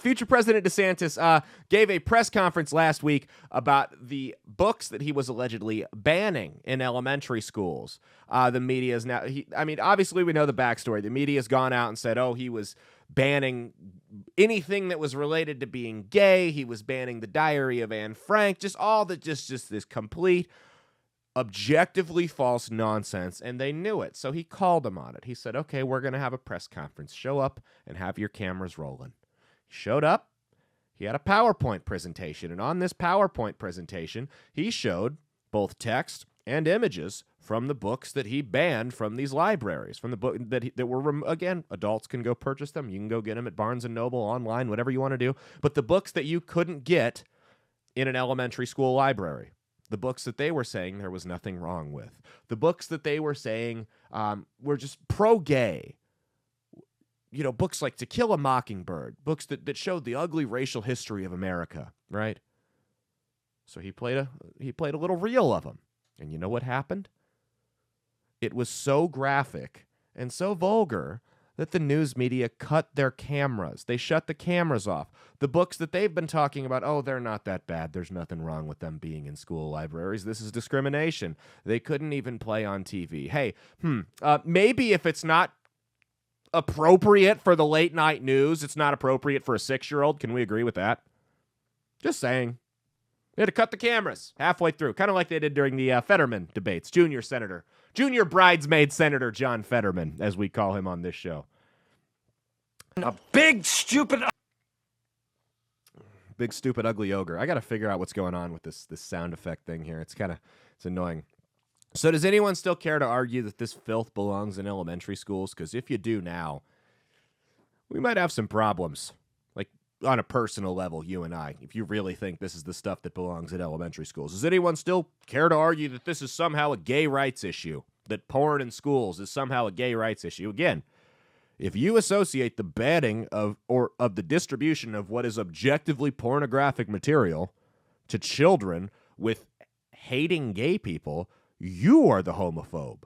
future President DeSantis gave a press conference last week about the books that he was allegedly banning in elementary schools. The media is now, obviously we know the backstory. The media has gone out and said, oh, he was banning anything that was related to being gay. He was banning the Diary of Anne Frank, just this complete, objectively false nonsense, and they knew it. So he called them on it. He said, okay, we're going to have a press conference. Show up and have your cameras rolling. He showed up. He had a PowerPoint presentation, and on this PowerPoint presentation, he showed both text and images from the books that he banned from these libraries, from the book that were, again, adults can go purchase them. You can go get them at Barnes & Noble, online, whatever you want to do. But the books that you couldn't get in an elementary school library, the books that they were saying there was nothing wrong with, the books that they were saying were just pro-gay, books like To Kill a Mockingbird, books that showed the ugly racial history of America, right? So he played a little reel of them. And you know what happened? It was so graphic and so vulgar that the news media cut their cameras. They shut the cameras off. The books that they've been talking about, oh, they're not that bad. There's nothing wrong with them being in school libraries. This is discrimination. They couldn't even play on TV. Hey, maybe if it's not appropriate for the late night news, it's not appropriate for a 6-year-old. Can we agree with that? Just saying. They had to cut the cameras halfway through, kind of like they did during the Fetterman debates. Junior bridesmaid Senator John Fetterman, as we call him on this show. A big, stupid, ugly ogre. I got to figure out what's going on with this sound effect thing here. It's annoying. So does anyone still care to argue that this filth belongs in elementary schools? Because if you do now, we might have some problems. Like, on a personal level, you and I, if you really think this is the stuff that belongs in elementary schools. Does anyone still care to argue that this is somehow a gay rights issue? That porn in schools is somehow a gay rights issue? Again, if you associate the banning of the distribution of what is objectively pornographic material to children with hating gay people, you are the homophobe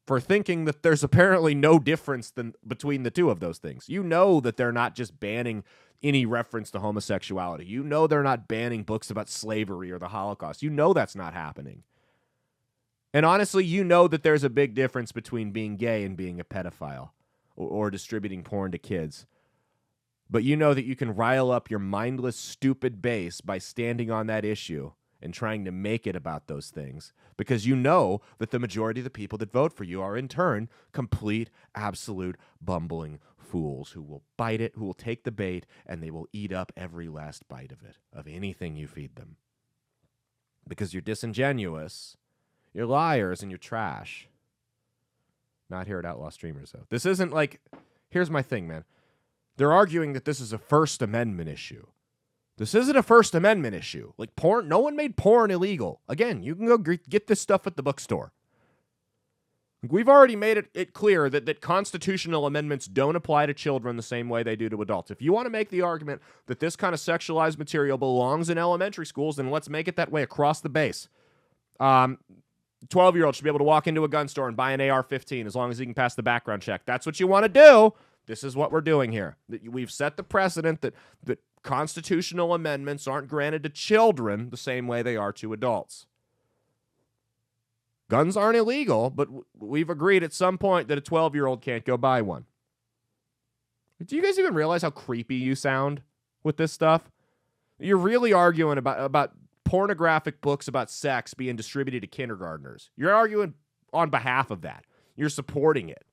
for thinking that there's apparently no difference between the two of those things. You know that they're not just banning any reference to homosexuality. You know they're not banning books about slavery or the Holocaust. You know that's not happening. And honestly, you know that there's a big difference between being gay and being a pedophile or distributing porn to kids. But you know that you can rile up your mindless, stupid base by standing on that issue and trying to make it about those things, because you know that the majority of the people that vote for you are in turn complete, absolute, bumbling fools who will bite it, who will take the bait, and they will eat up every last bite of it, of anything you feed them. Because you're disingenuous, you're liars, and you're trash. Not here at Outlaw Streamers, though. This isn't like, here's my thing, man. They're arguing that this is a First Amendment issue. This isn't a First Amendment issue. Like porn, no one made porn illegal. Again, you can go get this stuff at the bookstore. We've already made it clear that constitutional amendments don't apply to children the same way they do to adults. If you want to make the argument that this kind of sexualized material belongs in elementary schools, then let's make it that way across the base. 12-year-old should be able to walk into a gun store and buy an AR-15 as long as he can pass the background check. That's what you want to do. This is what we're doing here. We've set the precedent that constitutional amendments aren't granted to children the same way they are to adults. Guns aren't illegal, but we've agreed at some point that a 12-year-old can't go buy one. Do you guys even realize how creepy you sound with this stuff? You're really arguing about pornographic books about sex being distributed to kindergartners. You're arguing on behalf of that. You're supporting it.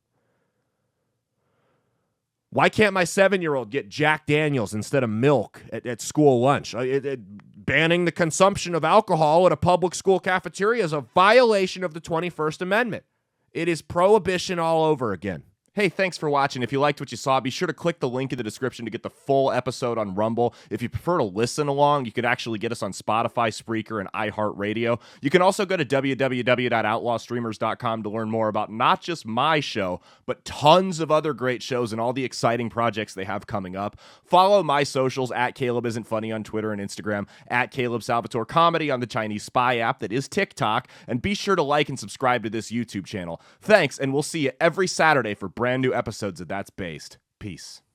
Why can't my 7-year-old get Jack Daniels instead of milk at school lunch? Banning the consumption of alcohol at a public school cafeteria is a violation of the 21st Amendment. It is prohibition all over again. Hey, thanks for watching. If you liked what you saw, be sure to click the link in the description to get the full episode on Rumble. If you prefer to listen along, you could actually get us on Spotify, Spreaker, and iHeartRadio. You can also go to www.outlawstreamers.com to learn more about not just my show, but tons of other great shows and all the exciting projects they have coming up. Follow my socials at Caleb Isn't Funny on Twitter and Instagram, at Caleb Salvatore Comedy on the Chinese Spy app that is TikTok, and be sure to like and subscribe to this YouTube channel. Thanks, and we'll see you every Saturday for brand new episodes of That's Based. Peace.